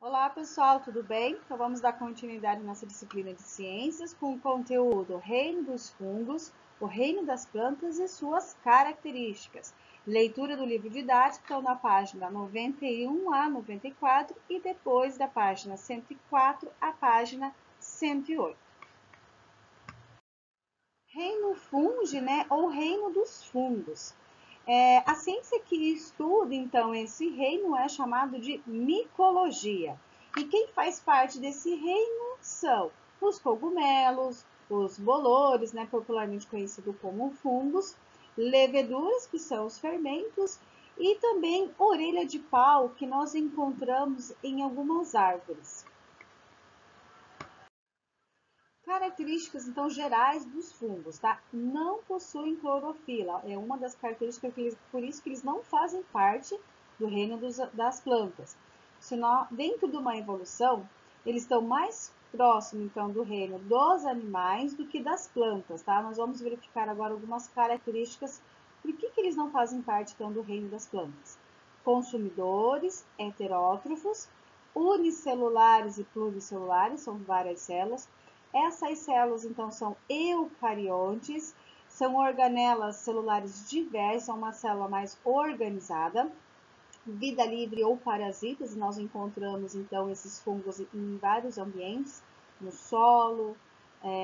Olá, pessoal, tudo bem? Então, vamos dar continuidade à nossa disciplina de ciências com o conteúdo Reino dos Fungos, o Reino das Plantas e suas características. Leitura do livro didático, então, na página 91 a 94 e depois da página 104 à página 108. Reino fungi, né, ou reino dos fungos. A ciência que estuda, então, esse reino é chamado de micologia. E quem faz parte desse reino são os cogumelos, os bolores, né, popularmente conhecido como fungos, leveduras, que são os fermentos, e também orelha de pau, que nós encontramos em algumas árvores. Características, então, gerais dos fungos, tá? Não possuem clorofila, é uma das características, por isso que eles não fazem parte do reino das plantas. Senão, dentro de uma evolução, eles estão mais próximos, então, do reino dos animais do que das plantas, tá? Nós vamos verificar agora algumas características, por que eles não fazem parte, então, do reino das plantas. Consumidores, heterótrofos, unicelulares e pluricelulares, são várias células. Essas células, então, são eucariontes, são organelas celulares diversas, são uma célula mais organizada. Vida livre ou parasitas, nós encontramos, então, esses fungos em vários ambientes, no solo,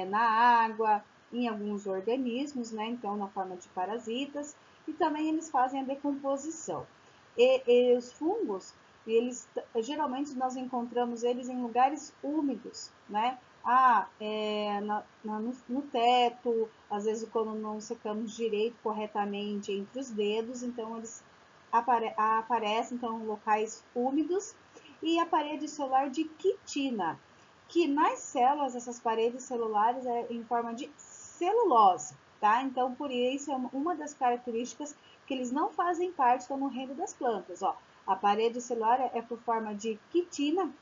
na água, em alguns organismos, né? Então, na forma de parasitas, e também eles fazem a decomposição. E os fungos, geralmente nós encontramos eles em lugares úmidos, né? No teto, às vezes quando não secamos direito, corretamente entre os dedos, então eles aparecem então em locais úmidos, e a parede celular de quitina, que nas células, essas paredes celulares é em forma de celulose, tá? Então, por isso, é uma das características que eles não fazem parte, estão no reino das plantas, ó. A parede celular é por forma de quitina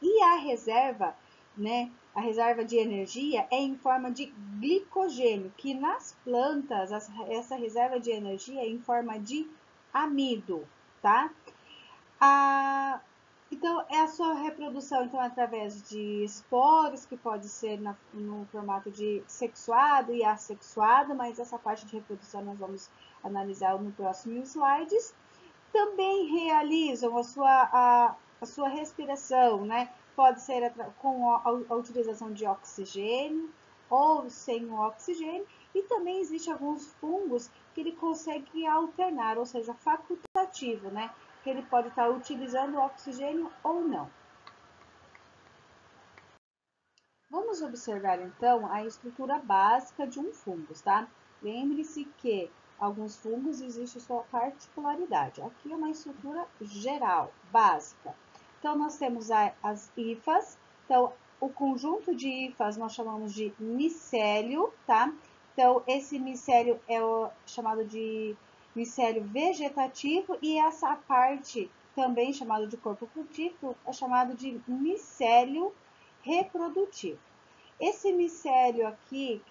e a reserva, né, a reserva de energia é em forma de glicogênio, que nas plantas, essa reserva de energia é em forma de amido, tá? Então, é a sua reprodução, então, através de esporos, que pode ser no formato de sexuado e assexuado, mas essa parte de reprodução nós vamos analisar no próximo slides. Também realizam a sua respiração, né? Pode ser com a utilização de oxigênio ou sem o oxigênio, e também existem alguns fungos que ele consegue alternar, ou seja, facultativo, né? Que ele pode estar utilizando o oxigênio ou não. Vamos observar então a estrutura básica de um fungo, tá? Lembre-se que alguns fungos existe sua particularidade. Aqui é uma estrutura geral, básica. Então, nós temos as hifas. Então, o conjunto de hifas nós chamamos de micélio, tá? Então, esse micélio é chamado de micélio vegetativo, e essa parte, também chamada de corpo frutífero, é chamado de micélio reprodutivo. Esse micélio aqui,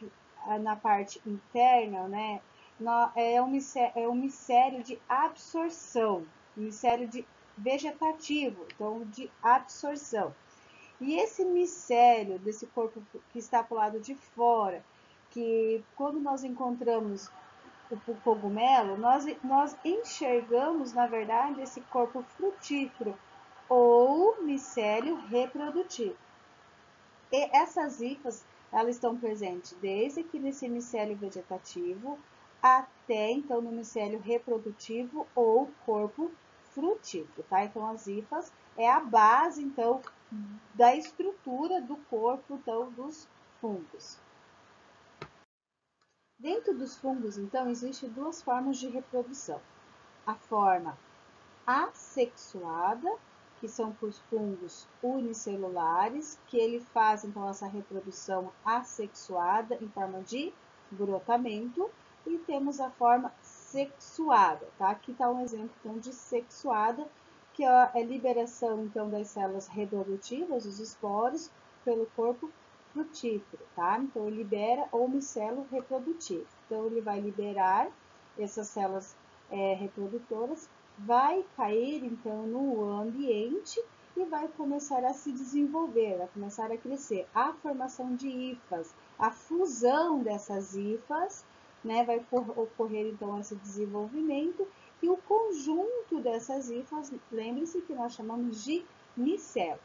na parte interna, né, é um micélio de absorção, micélio de vegetativo, então de absorção. E esse micélio desse corpo que está para o lado de fora, que quando nós encontramos o cogumelo, nós enxergamos, na verdade, esse corpo frutífero ou micélio reprodutivo. E essas hifas, elas estão presentes desde aqui nesse micélio vegetativo até, então, no micélio reprodutivo ou corpo frutífero, tá? Então, as hifas é a base, então, da estrutura do corpo, então, dos fungos. Dentro dos fungos, então, existem duas formas de reprodução. A forma assexuada, que são para os fungos unicelulares, que ele faz, então, essa reprodução assexuada em forma de brotamento, e temos a forma sexuada, tá? Aqui está um exemplo, então, de sexuada, que é a liberação, então, das células reprodutivas, os esporos, pelo corpo frutífero, tá? Então, ele libera o micélio reprodutivo. Então, ele vai liberar essas células reprodutoras, vai cair, então, no ambiente, e vai começar a se desenvolver, vai começar a crescer. A formação de hifas, a fusão dessas hifas, né, vai ocorrer então esse desenvolvimento e o conjunto dessas hifas, lembre-se que nós chamamos de micélio.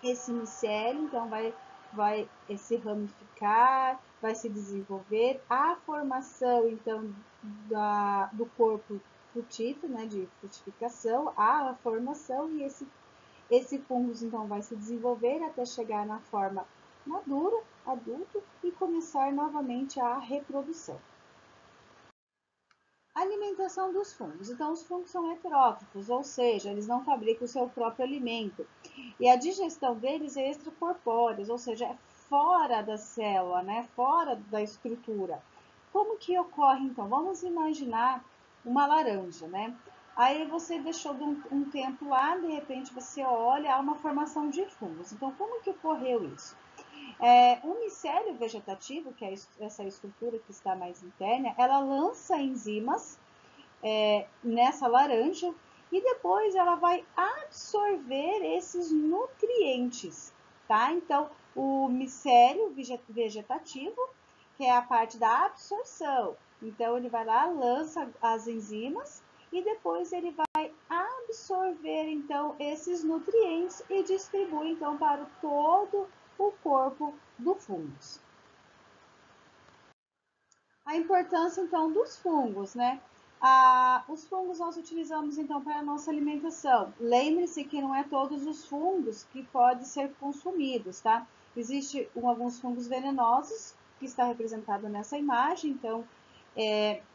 Esse micélio então vai se ramificar, vai se desenvolver, a formação então do corpo frutífero, né, de frutificação, a formação e esse fungo então vai se desenvolver até chegar na forma madura, adulto e começar novamente a reprodução. Alimentação dos fungos. Então, os fungos são heterótrofos, ou seja, eles não fabricam o seu próprio alimento. E a digestão deles é extracorpórea, ou seja, é fora da célula, né? Fora da estrutura. Como que ocorre, então? Vamos imaginar uma laranja, né? Aí você deixou um tempo lá, de repente você olha, há uma formação de fungos. Então, como que ocorreu isso? O micélio vegetativo, que é essa estrutura que está mais interna, ela lança enzimas nessa laranja e depois ela vai absorver esses nutrientes, tá? Então, o micélio vegetativo, que é a parte da absorção, então ele vai lá, lança as enzimas e depois ele vai absorver então esses nutrientes e distribui então para todo o corpo do fungo. A importância então dos fungos, né? Os fungos nós utilizamos então para a nossa alimentação. Lembre-se que não é todos os fungos que podem ser consumidos, tá? Existem alguns fungos venenosos que está representado nessa imagem, então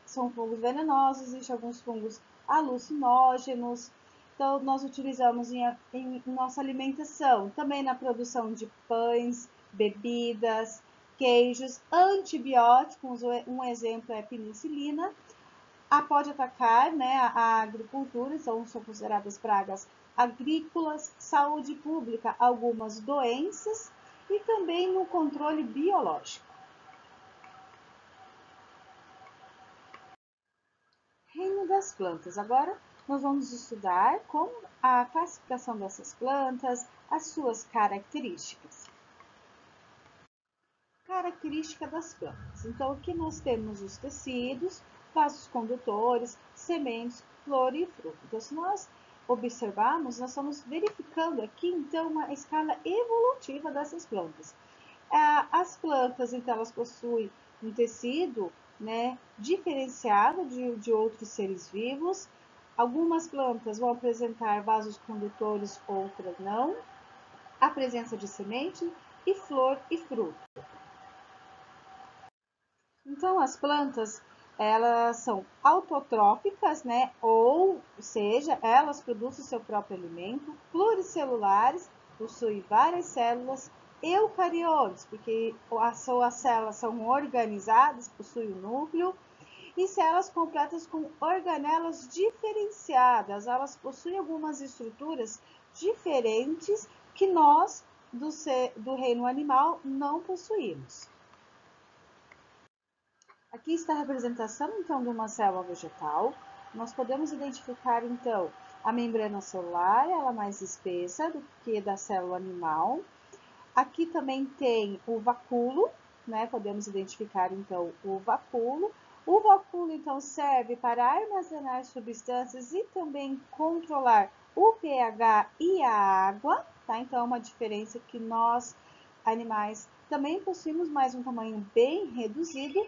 são fungos venenosos, existem alguns fungos alucinógenos, então nós utilizamos em nossa alimentação, também na produção de pães, bebidas, queijos, antibióticos, um exemplo é a penicilina, pode atacar, né, a agricultura, são consideradas pragas agrícolas, saúde pública, algumas doenças e também no controle biológico. Reino das plantas. Agora nós vamos estudar como a classificação dessas plantas, as suas características. Característica das plantas. Então, aqui nós temos os tecidos, vasos condutores, sementes, flor e fruto. Então, se nós observarmos, nós estamos verificando aqui, então, uma escala evolutiva dessas plantas. As plantas, então, elas possuem um tecido, né, diferenciado de outros seres vivos. Algumas plantas vão apresentar vasos condutores, outras não. A presença de semente e flor e fruto. Então, as plantas, elas são autotróficas, né? Ou seja, elas produzem o seu próprio alimento, pluricelulares, possuem várias células, eucariotes, porque as suas células são organizadas, possuem um núcleo, e células completas com organelas diferenciadas, elas possuem algumas estruturas diferentes que nós, do reino animal, não possuímos. Aqui está a representação, então, de uma célula vegetal. Nós podemos identificar, então, a membrana celular, ela é mais espessa do que da célula animal. Aqui também tem o vacúolo, né? Podemos identificar, então, o vacúolo. O vacúolo, então, serve para armazenar substâncias e também controlar o pH e a água, tá? Então, é uma diferença que nós, animais, também possuímos, mas um tamanho bem reduzido.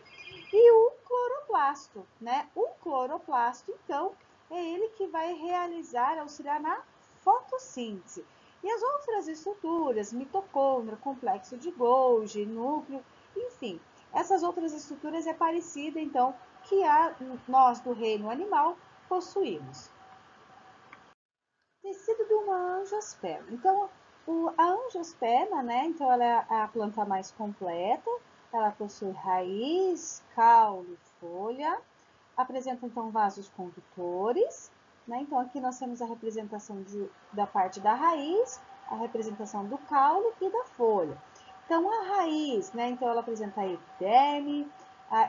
E o cloroplasto, né? O cloroplasto, então, é ele que vai realizar, auxiliar na fotossíntese. E as outras estruturas, mitocôndria, complexo de Golgi, núcleo, enfim, essas outras estruturas é parecida, então, que nós do reino animal possuímos. Tecido de uma angiosperma. Então, a angiosperma, né? Então, ela é a planta mais completa. Ela possui raiz, caule, folha. Apresenta, então, vasos condutores. Né? Então, aqui nós temos a representação da parte da raiz, a representação do caule e da folha. Então, a raiz, né? Então, ela apresenta a epiderme.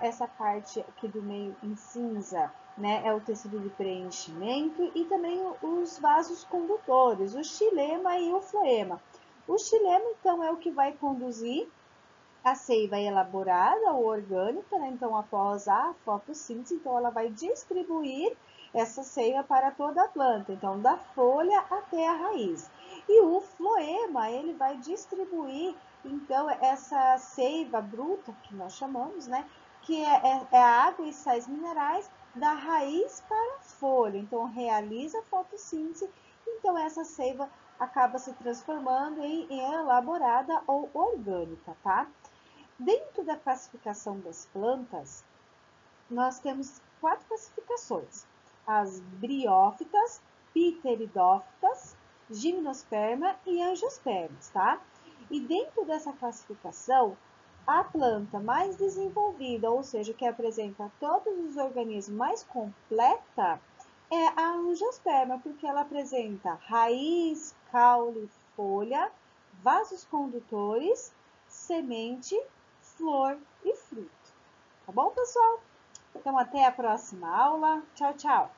Essa parte aqui do meio em cinza né, é o tecido de preenchimento e também os vasos condutores, o xilema e o floema. O xilema, então, é o que vai conduzir a seiva elaborada ou orgânica, né? Então, após a fotossíntese, então ela vai distribuir essa seiva para toda a planta, então da folha até a raiz. E o floema, ele vai distribuir, então, essa seiva bruta, que nós chamamos, né? Que é a água e sais minerais da raiz para a folha. Então, realiza a fotossíntese, então essa seiva acaba se transformando em elaborada ou orgânica, tá? Dentro da classificação das plantas, nós temos 4 classificações: as briófitas, pteridófitas, gimnosperma e angiospermas, tá? E dentro dessa classificação, a planta mais desenvolvida, ou seja, que apresenta todos os organismos mais completa, é a angiosperma, porque ela apresenta raiz, caule, folha, vasos condutores, semente, flor e fruto. Tá bom, pessoal? Então, até a próxima aula. Tchau, tchau!